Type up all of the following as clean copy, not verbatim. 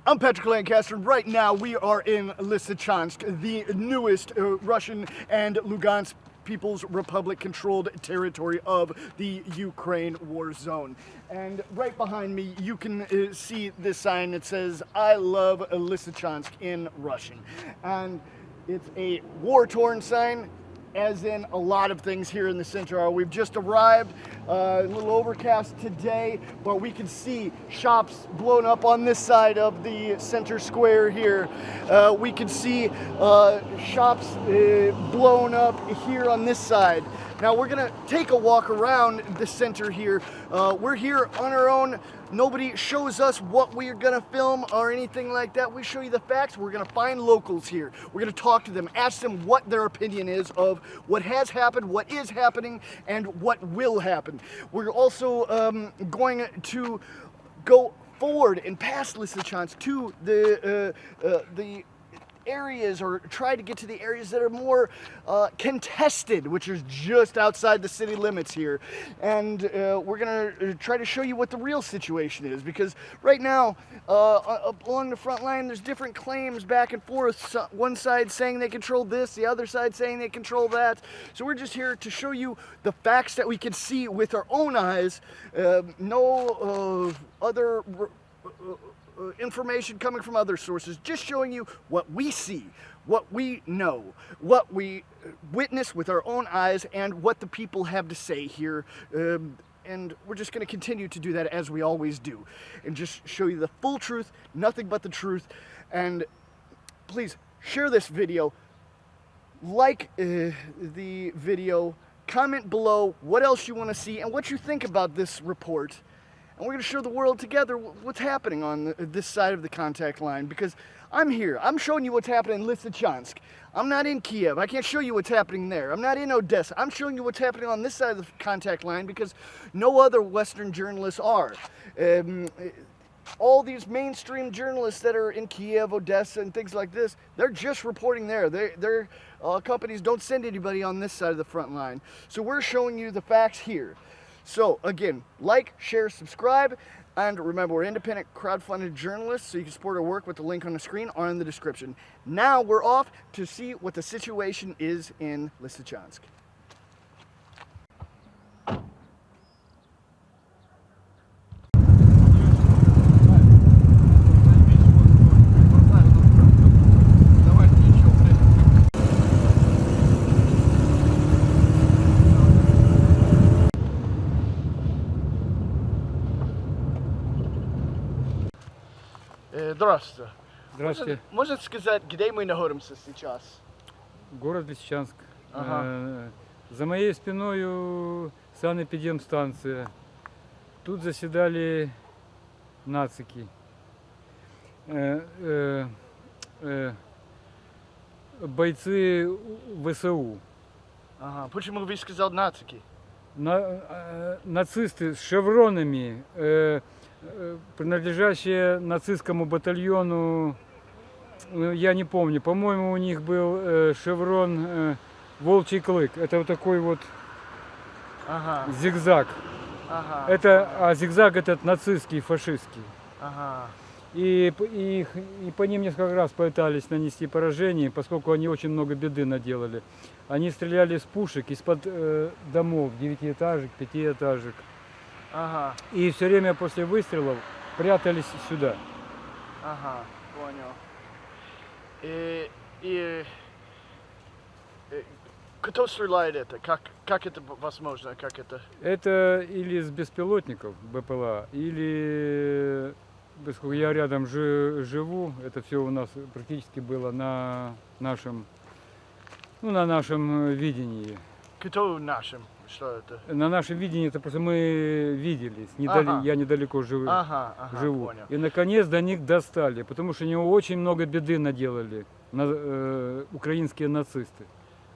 I'm Patrick Lancaster. Right now we are in Lysychansk, the newest Russian and Lugansk People's Republic controlled territory of the Ukraine war zone. And right behind me you can see this sign that says "I love Lysychansk" in Russian. And it's a war-torn sign, as in a lot of things here in the center are. We've just arrived, a little overcast today, but we can see shops blown up on this side of the center square here. We can see shops blown up here on this side. Now we're gonna take a walk around the center here. We're here on our own. Nobody shows us what we're gonna film or anything like that. We show you the facts. We're gonna find locals here. We're gonna talk to them, ask them what their opinion is of what has happened, what is happening, and what will happen. We're also going to go forward and past Lysychansk to the areas, or try to get to the areas that are more contested, which is just outside the city limits here. And we're gonna try to show you what the real situation is, because right now along the front line there's different claims back and forth. One side saying they control this, the other side saying they control that. So we're just here to show you the facts that we can see with our own eyes. No other information coming from other sources, just showing you what we see, what we know, what we witness with our own eyes, and what the people have to say here. And we're just going to continue to do that as we always do, and just show you the full truth, nothing but the truth. And please share this video, like the video, comment below what else you want to see and what you think about this report. And we're going to show the world together what's happening on this side of the contact line, because I'm here. I'm showing you what's happening in Lysychansk. I'm not in Kiev. I can't show you what's happening there. I'm not in Odessa. I'm showing you what's happening on this side of the contact line because no other Western journalists are. All these mainstream journalists that are in Kiev, Odessa, and things like this, they're just reporting there. Their companies don't send anybody on this side of the front line. So we're showing you the facts here. So again, like, share, subscribe, and remember, we're independent crowdfunded journalists, so you can support our work with the link on the screen or in the description. Now we're off to see what the situation is in Lysychansk. Здравствуйте. Здравствуйте. Можете сказать, где мы находимся сейчас? Город Лисичанск. Ага. За моей спиной санэпидемстанция. Тут заседали нацики. Бойцы ВСУ. Ага. Почему вы сказали нацики? Нацисты с шевронами, принадлежащие нацистскому батальону, я не помню, по-моему, у них был шеврон волчий клык. Это вот такой вот зигзаг. А зигзаг этот нацистский, фашистский. И по ним несколько раз пытались нанести поражение, поскольку они очень много беды наделали. Они стреляли из пушек, из-под домов, 9-этажек, 5-этажек. И все время после выстрелов прятались сюда. Ага, понял. Кто стреляет это? Как это возможно? Как это? Это или с беспилотников БПЛА, или, поскольку я рядом живу, это все у нас практически было на нашем видении. Кто нашим? Что это? На нашем видении, это просто мы виделись, я недалеко живу. Понял. И наконец до них достали, потому что они очень много беды наделали, украинские нацисты.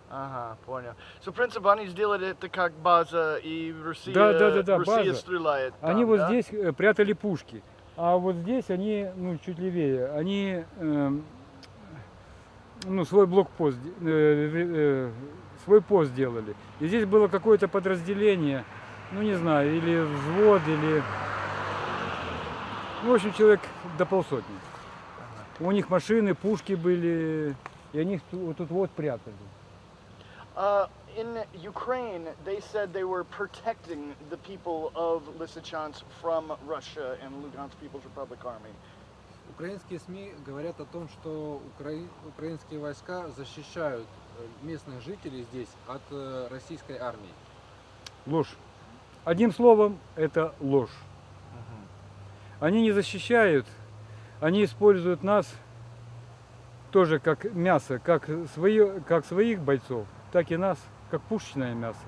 Ага, понял. В принципе, они сделали это как база, и Россия, база. Стреляет там, они вот здесь прятали пушки, а вот здесь они, чуть левее, они свой блокпост, свой пост делали. И здесь было какое-то подразделение, не знаю, или взвод, или, в общем, человек до полсотни. У них машины, пушки были, и они их тут вот прятали. In Ukraine, they said they were protecting the people of Lysychansk from Russia and Lugansk People's Republic Army. Украинские СМИ говорят о том, что украинские войска защищают местных жителей здесь от российской армии. Ложь. Одним словом, это ложь. Они не защищают, они используют нас тоже как мясо, как своих бойцов, так и нас, как пушечное мясо.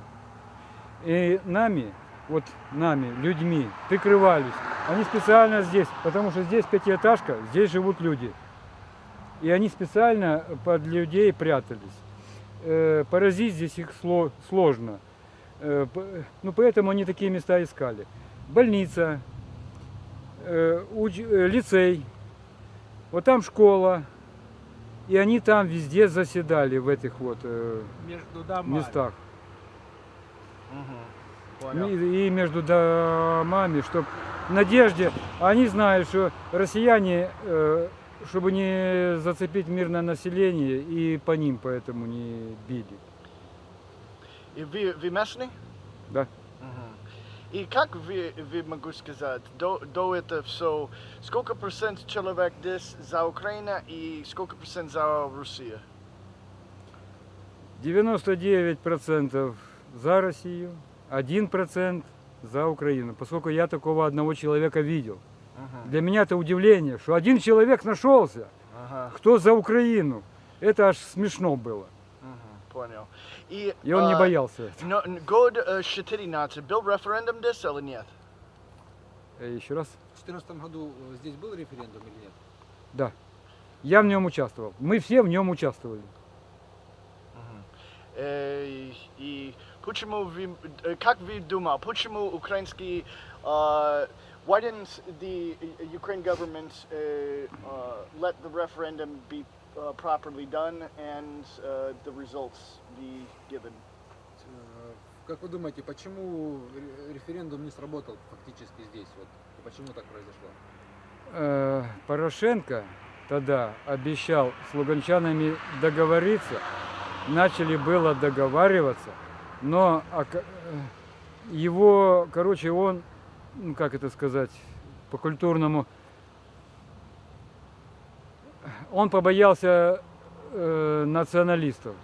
И нами, людьми, прикрывались. Они специально здесь, потому что здесь пятиэтажка, здесь живут люди. И они специально под людей прятались. Поразить здесь их сложно. Поэтому они такие места искали. Больница, лицей, вот там школа. И они там везде заседали, в этих местах. И между домами, чтобы в надежде, они знают, что россияне, чтобы не зацепить мирное население, и по ним поэтому не били. И вы местный? Да. И как вы могу сказать, до этого все, сколько процентов человек здесь за Украину и сколько процентов за Россию? 99% за Россию, 1% за Украину, поскольку я такого одного человека видел. Для меня это удивление, что один человек нашелся, кто за Украину. Это аж смешно было. Понял. И он не боялся. Год 14 был референдум здесь или нет? Еще раз? В 2014 году здесь был референдум или нет? Да. Я в нем участвовал. Мы все в нем участвовали. И почему как вы думаете, почему украинские why didn't the Ukraine government let the referendum be properly done and the results be given? Как вы думаете, почему референдум не сработал фактически здесь? Вот, почему так произошло? Порошенко тогда обещал с луганчанами договориться. Начали было договариваться, но его, он, как это сказать, по-культурному, он побоялся националистов,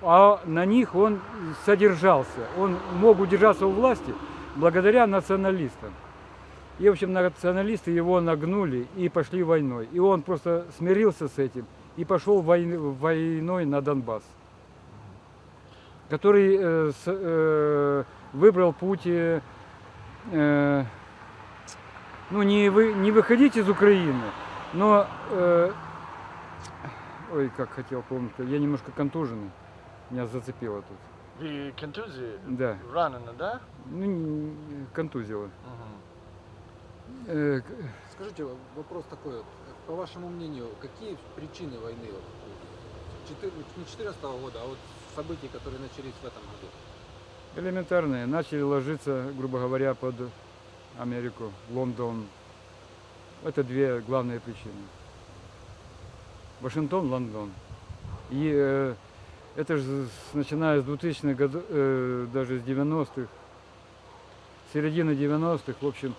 а на них он содержался. Он мог удержаться у власти благодаря националистам. И, в общем, националисты его нагнули и пошли войной. И он просто смирился с этим и пошел войной на Донбасс, который выбрал путь, не выходить из Украины, но, как хотел помнить, я немножко контуженный, меня зацепило тут. Вы контузия? Да. Ранено, да? Контузило. Скажите, вопрос такой, по вашему мнению, какие причины войны? Не 2014 года, а вот события, которые начались в этом году? Элементарные. Начали ложиться, грубо говоря, под Америку, Лондон. Это две главные причины. Вашингтон, Лондон. И это же начиная с 2000-х годов, даже с 90-х, середины 90-х, в общем,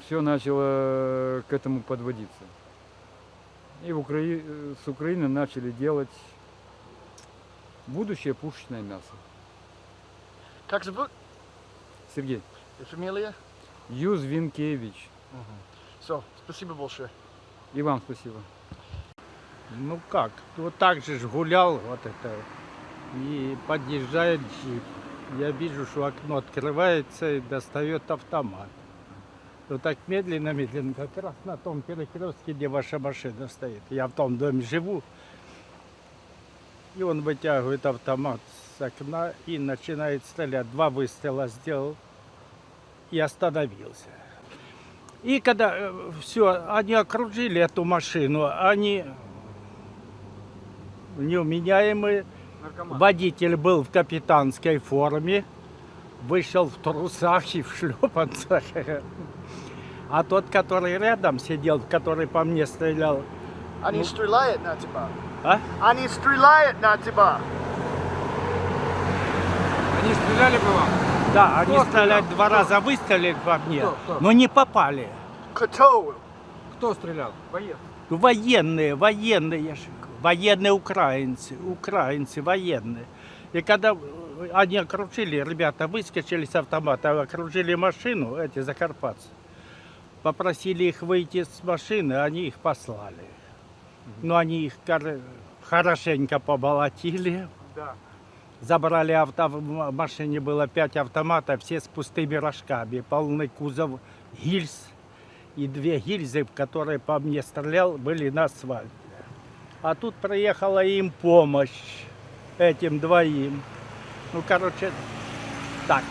все начало к этому подводиться. И с Украины начали делать будущее пушечное мясо. Как зовут? Сергей. И фамилия? Юзвинкевич. Все, спасибо большое. И вам спасибо. Ну как, вот так же ж гулял вот это, и подъезжает джип. Я вижу, что окно открывается и достает автомат. Вот так медленно, как раз на том перекрестке, где ваша машина стоит. Я в том доме живу. И он вытягивает автомат с окна и начинает стрелять. 2 выстрела сделал и остановился. И когда все, они окружили эту машину, они неуменяемые. Водитель был в капитанской форме, вышел в трусах и в шлепанцах. А тот, который рядом сидел, который по мне стрелял, Они стреляют на тебя. а? Они стреляют на тебя. Они стреляли по вам? Да, они Кто стреляли стрелял? 2 раза, выстрелили по мне, Кто? но не попали. Кто? Кто стрелял? Военные, военные украинцы, военные. И когда они окружили, ребята выскочили с автомата, окружили машину, эти закарпатцы, попросили их выйти с машины, они их послали. Но они их хорошенько поболотили. Забрали в машине было 5 автоматов, все с пустыми рожками, полный кузов гильз. И 2 гильзы, которые по мне стрелял, были на асфальте. А тут приехала им помощь, этим 2. Ну, короче, так.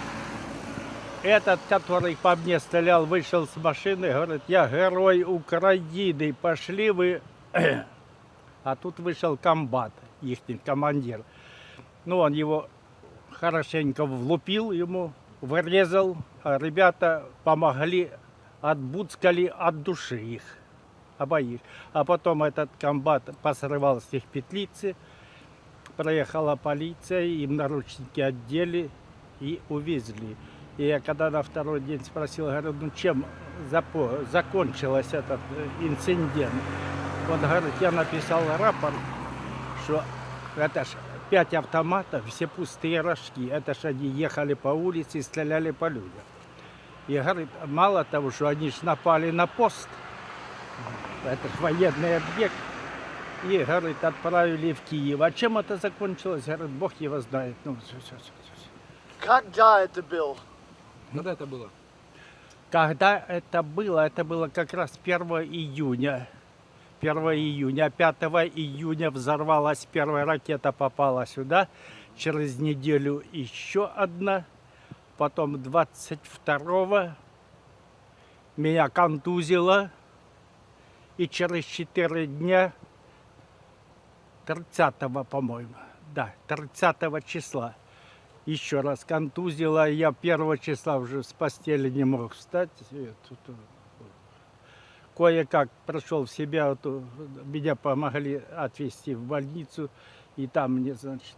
Этот, который по мне стрелял, вышел с машины, говорит, я герой Украины, пошли вы. А тут вышел комбат, их командир. Ну, он его хорошенько влупил ему, вырезал, а ребята помогли, отбуцкали от души их, обоих. А потом этот комбат посрывал с них петлицы, проехала полиция, им наручники одели и увезли. И я когда на второй день спросил, говорю, ну чем закончился этот инцидент? Он говорит, я написал рапорт, что это ж 5 автоматов, все пустые рожки. Это ж они ехали по улице и стреляли по людям. И говорит, мало того, что они ж напали на пост, это ж военный объект, и, говорит, отправили в Киев. А чем это закончилось? Говорит, Бог его знает. Ну, все. Когда это был? Когда это было? Когда это было как раз 1 июня. 1 июня, 5 июня взорвалась первая ракета, попала сюда. Через неделю еще одна. Потом 22-го меня контузило. И через 4 дня, 30-го, по-моему, да, 30 числа, еще раз контузило. Я 1 числа уже с постели не мог встать. Кое-как пришел в себя, меня помогли отвезти в больницу, и там мне, значит,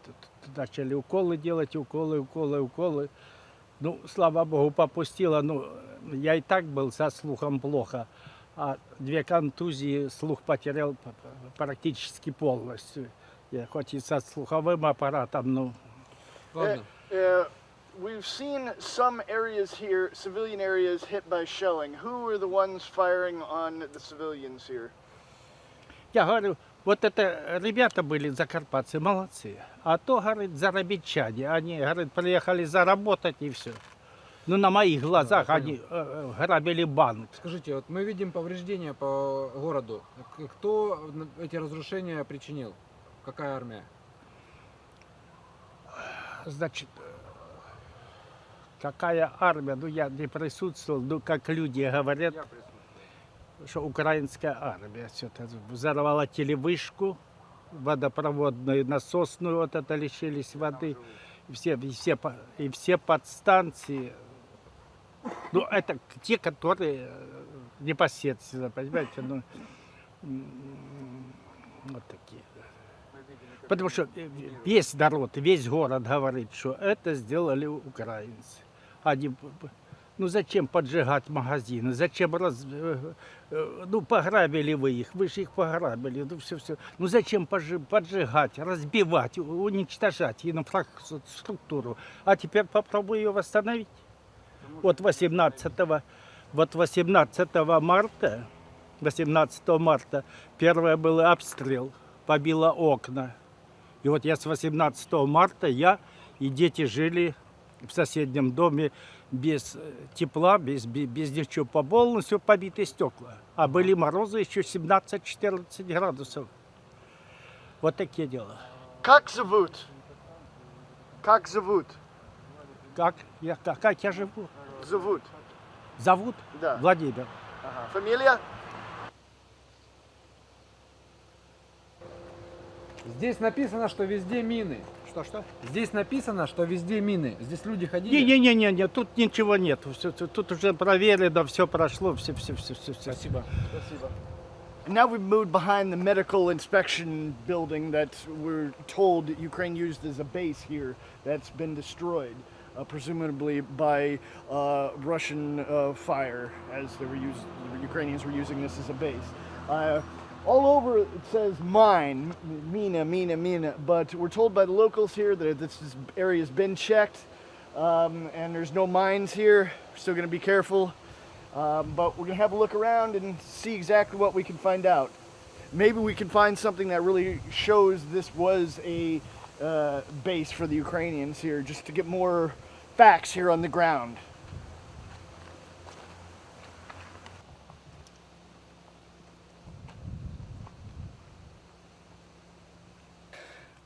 начали уколы делать, уколы. Ну, слава богу, попустило, но я и так был со слухом плохо, а 2 контузии, слух потерял практически полностью. Я хоть и со слуховым аппаратом, но... Ладно. We've seen some areas here, civilian areas, hit by shelling. Who were the ones firing on the civilians here? Я говорю, вот это ребята были закарпатцы, молодцы. А то, говорит, заробитчане. Они, говорит, приехали заработать и все. Ну, на моих глазах Да, они грабили банк. Скажите, вот мы видим повреждения по городу. Кто эти разрушения причинил? Какая армия? Значит, какая армия? Ну, я не присутствовал, но как люди говорят, что украинская армия все-то взорвала телевышку, водопроводную, насосную, вот это лишились воды, и все подстанции. Ну, это те, которые непосредственно, понимаете, ну, вот такие. Потому что весь народ, весь город говорит, что это сделали украинцы. Они, ну зачем поджигать магазины, зачем ну пограбили вы же их пограбили, ну все. Ну зачем поджигать, разбивать, уничтожать инфраструктуру, а теперь попробуй ее восстановить. Вот 18 марта, первое был обстрел, побило окна. И вот я с 18 марта, я и дети жили в соседнем доме без тепла, без ничего, полностью побиты стекла. А были морозы еще 17-14 градусов. Вот такие дела. Как зовут? Как зовут? Как я живу? Зовут. Зовут? Да. Владимир. Ага. Фамилия? Здесь написано, что везде мины. Что? Здесь написано, что везде мины. Здесь люди ходили. Не, тут ничего нет. Тут уже проверено, все прошло, все. Спасибо. And now we've moved behind the medical inspection building that we're told Ukraine used as a base here that's been destroyed, presumably by Russian fire, as the Ukrainians were using this as a base. All over it says mine, mina, but we're told by the locals here that this area has been checked and there's no mines here. We're still going to be careful, but we're going to have a look around and see exactly what we can find out. Maybe we can find something that really shows this was a base for the Ukrainians here, just to get more facts here on the ground.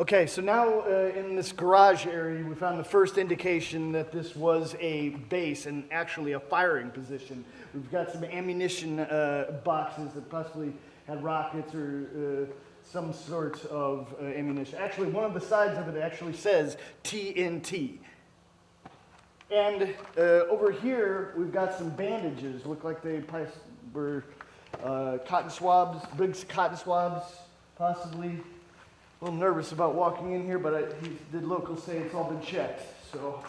Okay, so now in this garage area, we found the first indication that this was a base and actually a firing position. We've got some ammunition boxes that possibly had rockets or some sort of ammunition. Actually, one of the sides of it actually says TNT. And over here, we've got some bandages. Look like they were cotton swabs, big cotton swabs, possibly. A little nervous about walking in here, but the locals say it's all been checked, so.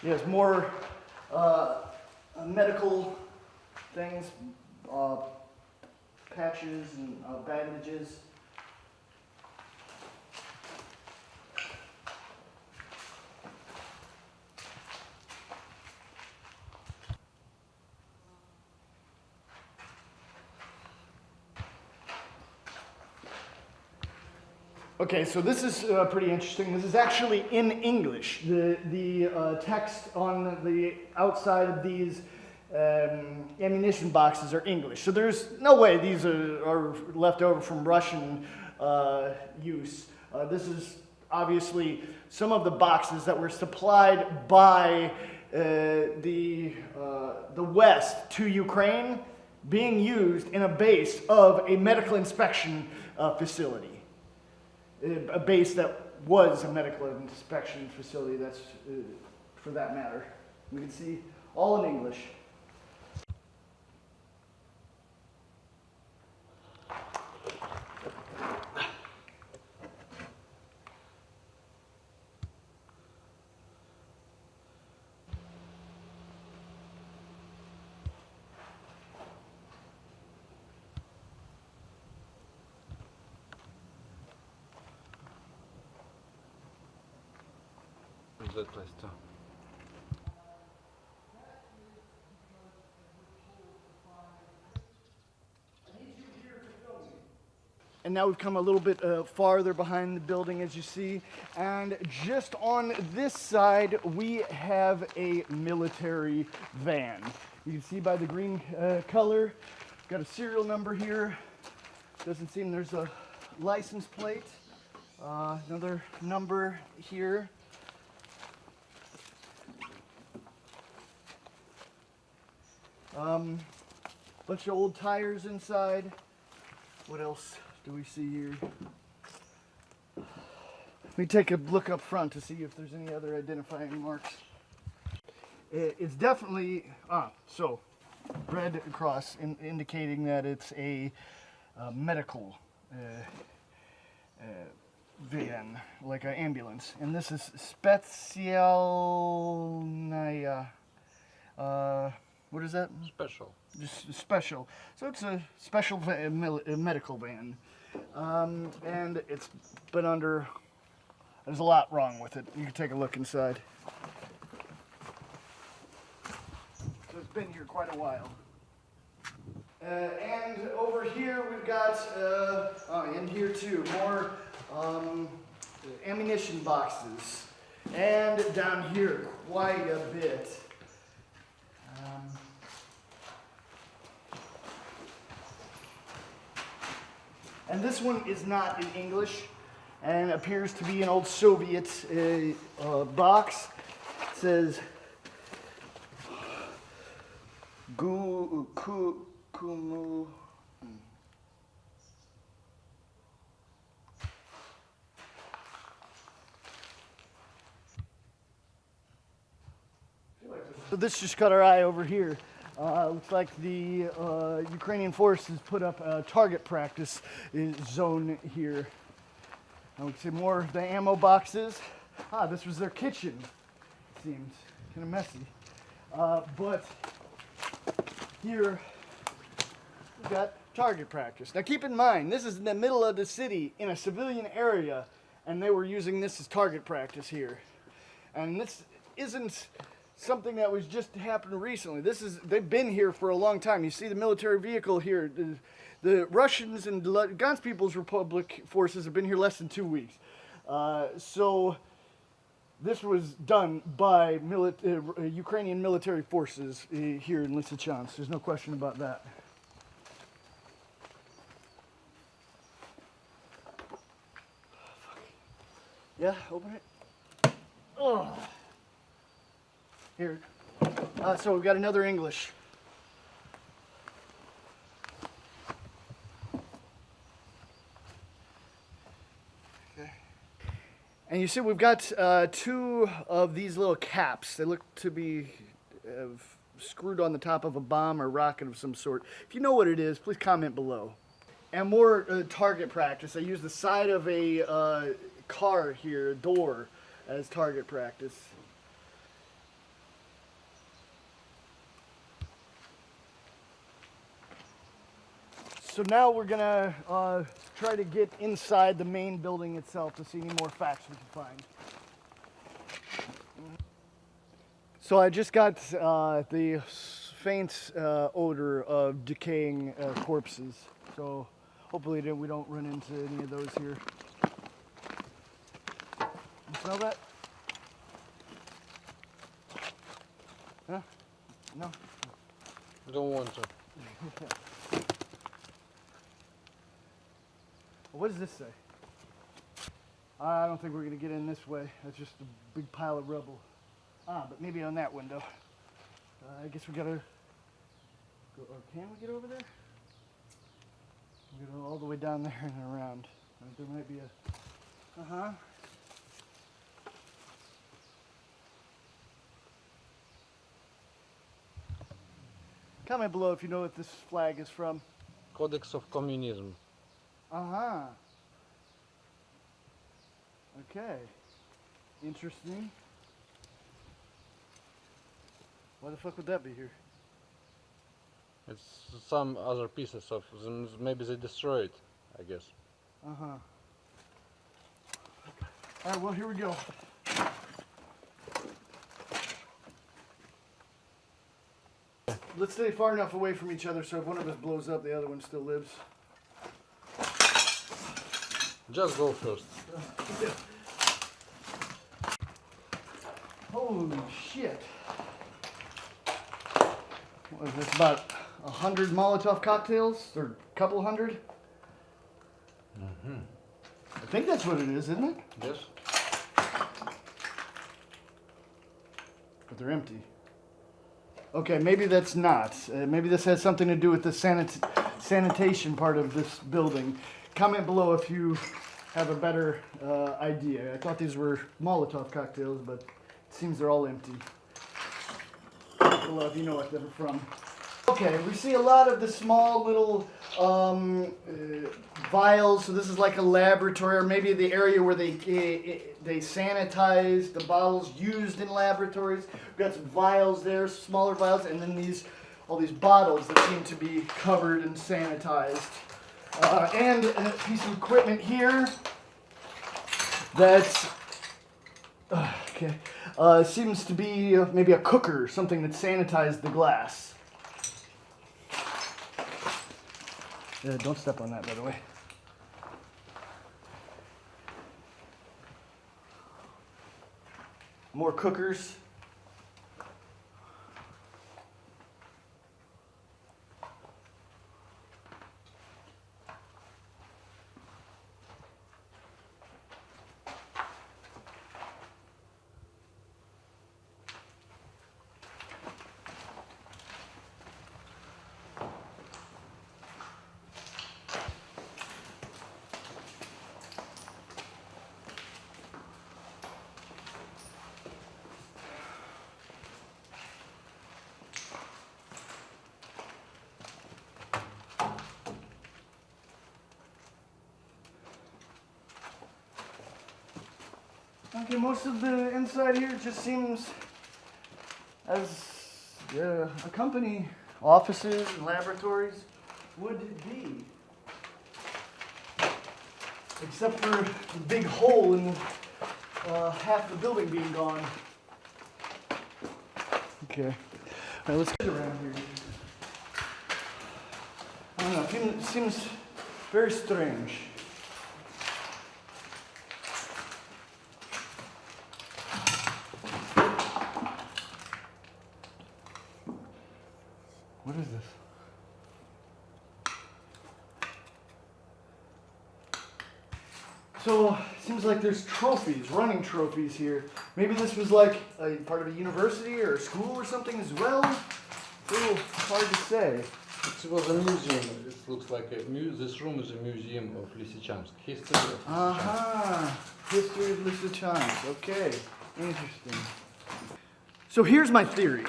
Yes, more medical things, patches and bandages. Okay, so this is pretty interesting. This is actually in English. The text on the outside of these ammunition boxes are English. So there's no way these are left over from Russian use. This is obviously some of the boxes that were supplied by the West to Ukraine, being used in a base of a medical inspection facility. A base that was a medical inspection facility, that's for that matter. We can see all in English. And now we've come a little bit farther behind the building, as you see, and just on this side we have a military van. You can see by the green color, got a serial number here. Doesn't seem there's a license plate. Another number here. Bunch of old tires inside. What else do we see here? Let me take a look up front to see if there's any other identifying marks. It's definitely, so red cross indicating that it's a medical van, like an ambulance. And this is Specjalnaya. What is that? Special. Just special. So it's a special medical van. And it's been under, there's a lot wrong with it. You can take a look inside. So it's been here quite a while. And over here we've got, and here too, more ammunition boxes. And down here, quite a bit. And this one is not in English and appears to be an old Soviet box. It says Kumu So this just caught our eye over here. Looks like the Ukrainian forces put up a target practice zone here. I would say more of the ammo boxes. This was their kitchen. It seems kind of messy. But here we got target practice. Now keep in mind, this is in the middle of the city in a civilian area, and they were using this as target practice here. And this isn't something that was just happened recently. They've been here for a long time. You see the military vehicle here. The Russians and Lugansk People's Republic forces have been here less than 2 weeks. So this was done by Ukrainian military forces here in Lysychansk. There's no question about that. Yeah, open it. Oh. Here. So we've got another English. Okay. And you see we've got two of these little caps. They look to be screwed on the top of a bomb or rocket of some sort. If you know what it is, please comment below. And more target practice. I use the side of a car here, a door, as target practice. So now we're gonna try to get inside the main building itself to see any more facts we can find. So I just got the faint odor of decaying corpses. So hopefully we don't run into any of those here. You smell that? Huh? No? Don't want to. What does this say? I don't think we're going to get in this way. That's just a big pile of rubble. But maybe on that window. I guess we got to go, or can we get over there? We go all the way down there and around. There might be a... Comment below if you know what this flag is from. Codex of Communism. Okay. Interesting. Why the fuck would that be here? It's some other pieces of them. Maybe they destroyed, I guess. Alright, well, here we go. Let's stay far enough away from each other so if one of us blows up, the other one still lives. Just go first. Holy shit. What is this, about 100 Molotov cocktails? Or a couple hundred? I think that's what it is, isn't it? Yes. But they're empty. Okay, maybe that's not. Maybe this has something to do with the sanitation part of this building. Comment below if you have a better idea. I thought these were Molotov cocktails, but it seems they're all empty. Below if you know what they're from. Okay, we see a lot of the small little vials. So this is like a laboratory, or maybe the area where they sanitize the bottles used in laboratories. We've got some vials there, smaller vials, and then all these bottles that seem to be covered and sanitized. And a piece of equipment here that seems to be maybe a cooker, something that sanitized the glass. Don't step on that, by the way. More cookers. Okay, most of the inside here just seems as a company, offices and laboratories would be. Except for the big hole in half the building being gone. Okay. All right, let's get around here. I don't know, it seems very strange. What is this? So, seems like there's trophies, running trophies here. Maybe this was like a part of a university or a school or something as well. It's a little hard to say. It was a museum. It looks like this room is a museum of Lysychansk. History of Lysychansk. History of Lysychansk. Okay, interesting. So here's my theory.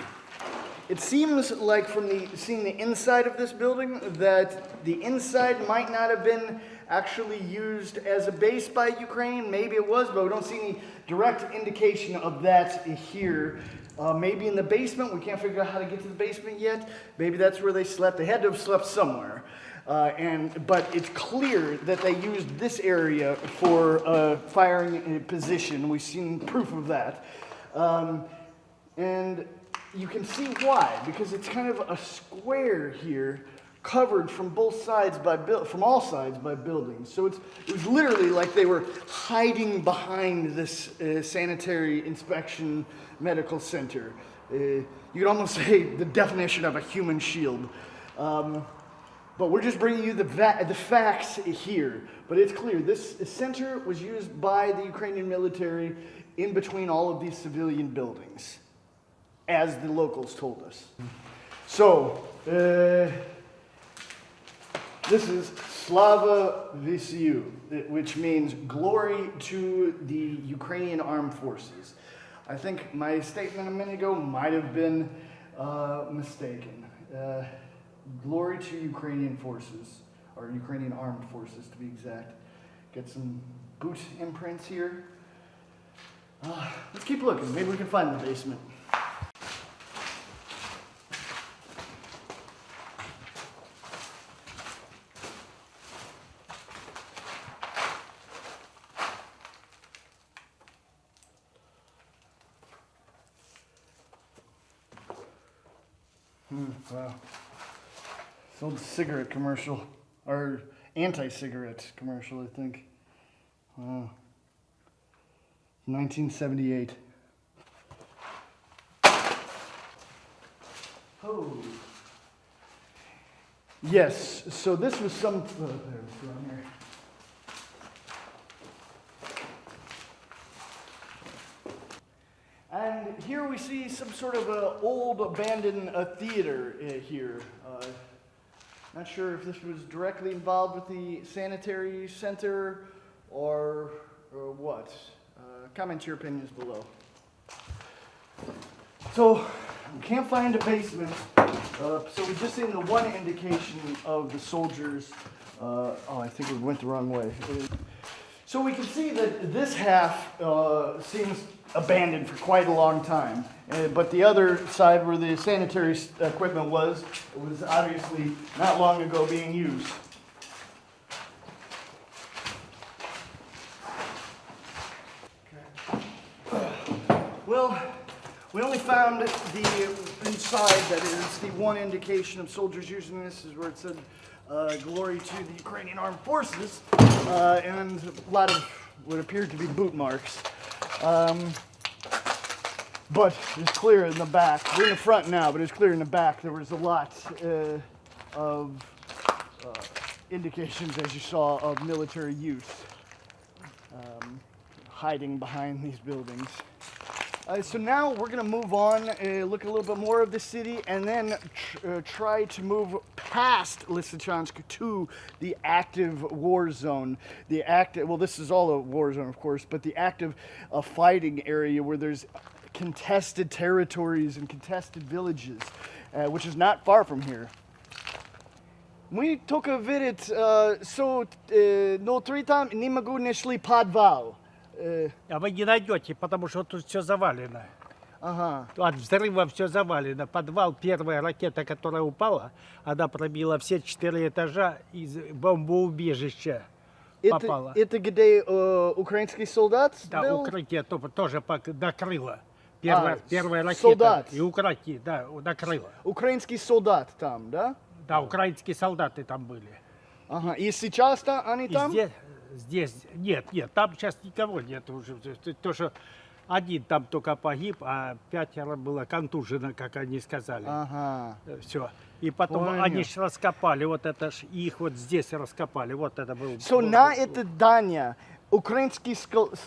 It seems like from seeing the inside of this building that the inside might not have been actually used as a base by Ukraine. Maybe it was, but we don't see any direct indication of that here. Maybe in the basement. We can't figure out how to get to the basement yet. Maybe that's where they slept. They had to have slept somewhere. But it's clear that they used this area for a firing position. We've seen proof of that. And you can see why, because it's kind of a square here, covered from both sides from all sides by buildings. So it was literally like they were hiding behind this sanitary inspection medical center. You could almost say the definition of a human shield. But we're just bringing you the facts here. But it's clear this center was used by the Ukrainian military in between all of these civilian buildings, as the locals told us. So, this is Slava Vysiu, which means glory to the Ukrainian armed forces. I think my statement a minute ago might have been mistaken. Glory to Ukrainian forces, or Ukrainian armed forces to be exact. Get some boot imprints here. Let's keep looking. Maybe we can find the basement. Wow. Sold a cigarette commercial, or anti-cigarette commercial, I think. Wow. 1978. Oh. Yes, so this was there it's around here. And here we see some sort of an old abandoned theater here. Not sure if this was directly involved with the sanitary center or what. Comment your opinions below. So, we can't find a basement. So we've just seen the one indication of the soldiers. I think we went the wrong way. So we can see that this half seems abandoned for quite a long time. But the other side where the sanitary equipment was obviously not long ago being used. Well, we only found the inside, that is the one indication of soldiers using this, is where it said glory to the Ukrainian armed forces, and a lot of what appeared to be boot marks. But it's clear in the back. We're in the front now, but it's clear in the back there was a lot of indications, as you saw, of military use hiding behind these buildings. So now we're going to move on, look a little bit more of the city, and then try to move past Lysychansk to the active war zone. Well, this is all a war zone, of course, but the active fighting area where there's contested territories and contested villages, which is not far from here. Мы только видят, что но три там не могу нашли подвал. А вы не найдете, потому что тут все завалено. Ага. От взрыва все завалено. Подвал, первая ракета, которая упала, она пробила все 4 этажа из бомбоубежища. Попала. Это где украинский солдат Да, был? укрытие тоже накрыло. А, Первая ракета. солдат. И укрытие, да, накрыло. Украинский солдат там, да? Да, украинские солдаты там были. Ага. И сейчас-то они И там? здесь, нет, там сейчас никого нет уже. То, что один там только погиб, а 5 было контужено, как они сказали. Ага. Все. И потом Понял. они ж раскопали, вот это ж, их вот здесь раскопали, вот это был. На это здание украинский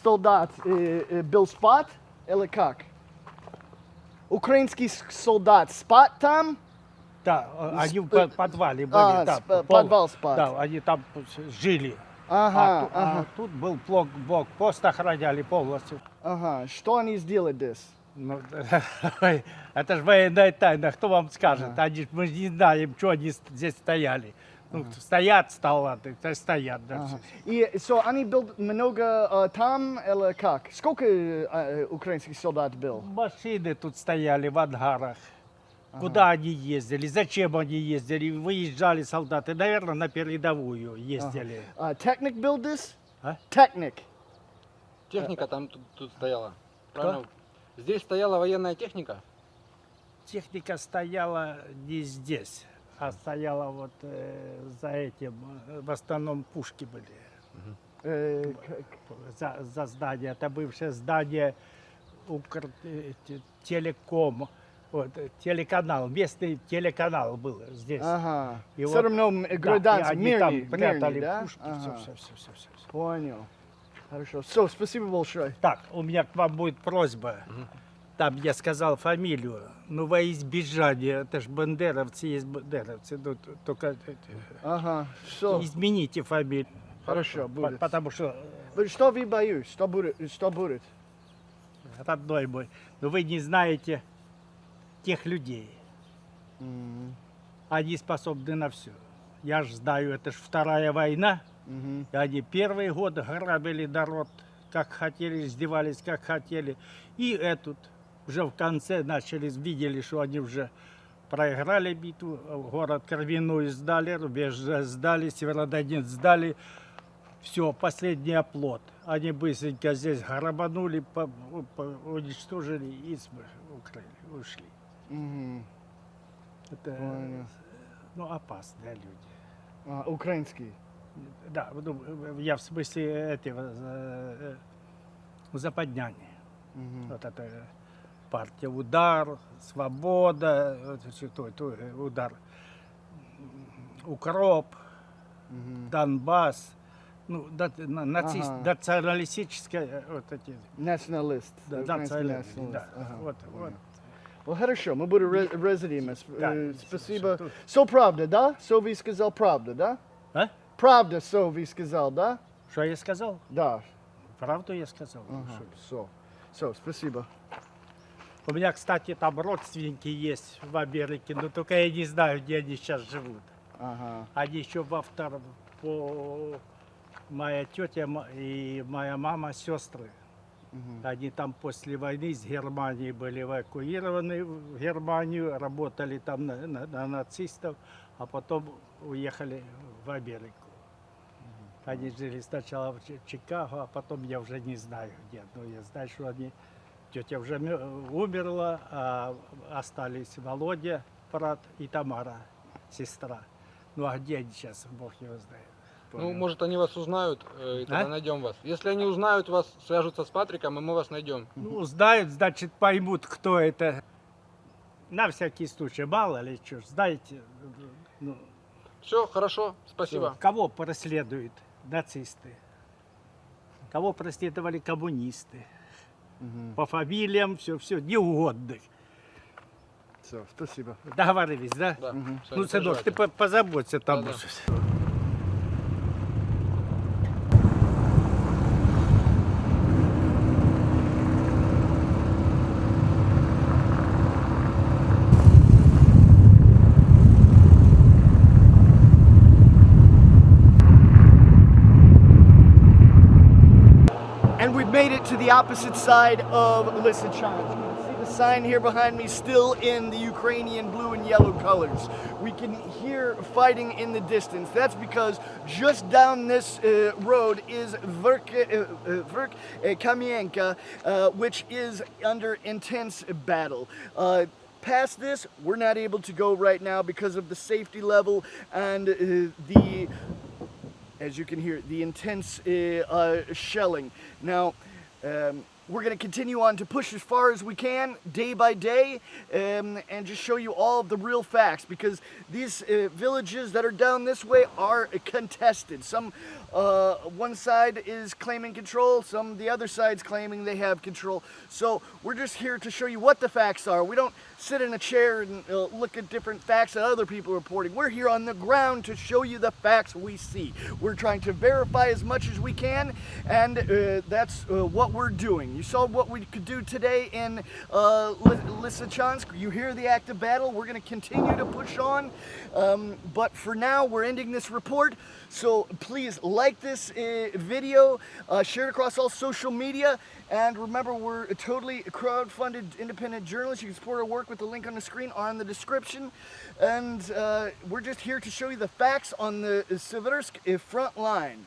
солдат был спать или как? Украинский солдат спать там? Да, они в подвале были. А, да, подвал спать. Да, они там жили. Ага, А тут был блокпост, охраняли полностью. Ага. Что они сделали здесь? Ну, это же военная тайна, кто вам скажет? Мы же не знаем, что они здесь стояли. Ну, стоят солдаты, стоят. Да. Ага. И они был много там или как? Сколько украинских солдат был? Машины тут стояли в ангарах. Куда они ездили, зачем они ездили, выезжали солдаты, наверное, на передовую ездили. Техник был здесь? А? Техник. Техника там тут стояла. Правильно? Здесь стояла военная техника? Техника стояла не здесь, а стояла вот за этим, в основном пушки были. За здание, это бывшее здание телеком. Вот, телеканал, местный телеканал был здесь. Ага. И Все равно гражданский, они там мирный, прятали да? пушки, Ага. все. Понял. Хорошо. Все, спасибо большое. Так, у меня к вам будет просьба. Там я сказал фамилию, но во избежание, это ж бандеровцы есть бандеровцы, ну, только Ага. Все. измените фамилию. Хорошо, будет. Потому что Что вы боюсь? Что будет? родной мой, но вы не знаете тех людей. Они способны на все. Я же знаю, это ж Вторая война. И они первые годы грабили народ, как хотели, издевались, как хотели. И этот уже в конце видели, что они уже проиграли битву, город Кровяную сдали, рубеж сдали, Северодонецк сдали. Все, последний оплот. Они быстренько здесь грабанули, уничтожили и ушли. Это опасные люди. Украинский. Да, я в смысле этого западняне. Вот это партия «Удар», «Свобода», «Удар», «Укроп», «Донбасс». Ну, националистическая, вот эти. Националист. Да, Украинский националист, националист. да. Ага, Вот. Ну хорошо, мы будем резидентами. Да. Спасибо. Правда, да? Вы сказал правда, да? А? Правда, вы сказал, да? Что я сказал? Да. Правду я сказал. Все, спасибо. У меня, кстати, там родственники есть в Америке, но только я не знаю, где они сейчас живут. Ага. Они еще моя тетя и моя мама сестры. Они там после войны из Германии были эвакуированы в Германию, работали там на нацистов, а потом уехали в Америку. Они жили сначала в Чикаго, а потом я уже не знаю где. Но я знаю, что тетя уже умерла, а остались Володя, брат, и Тамара, сестра. Ну а где они сейчас, Бог его знает. Ну, может, они вас узнают, и тогда найдем вас. Если они узнают вас, свяжутся с Патриком, и мы вас найдем. Ну, знают, значит, поймут, кто это. На всякий случай, мало ли что, знаете. Ну, Все, хорошо, спасибо. кого преследуют нацисты? Кого преследовали коммунисты? По фамилиям, все, неугодных. Все, спасибо. Договорились, да? Да, всё, Ну, не сынок, ты переживайте. позаботься там. Да-да. And we've made the opposite side of Lysychansk. You can see the sign here behind me still in the Ukrainian blue and yellow colors. We can hear fighting in the distance. That's because just down this road is Kamienka, which is under intense battle. Past this, we're not able to go right now because of the safety level and as you can hear, the intense shelling. Now, we're going to continue on to push as far as we can, day by day, and just show you all of the real facts, because these villages that are down this way are contested. Some, one side is claiming control, the other side's claiming they have control. So we're just here to show you what the facts are. We don't sit in a chair and look at different facts that other people are reporting. We're here on the ground to show you the facts we see. We're trying to verify as much as we can, and that's what we're doing. You saw what we could do today in Lysychansk. You hear the active battle. We're going to continue to push on, but for now we're ending this report. So please like this video, share it across all social media, and remember, we're a totally crowd-funded independent journalist. You can support our work with the link on the screen or in the description. And we're just here to show you the facts on the Seversk front line.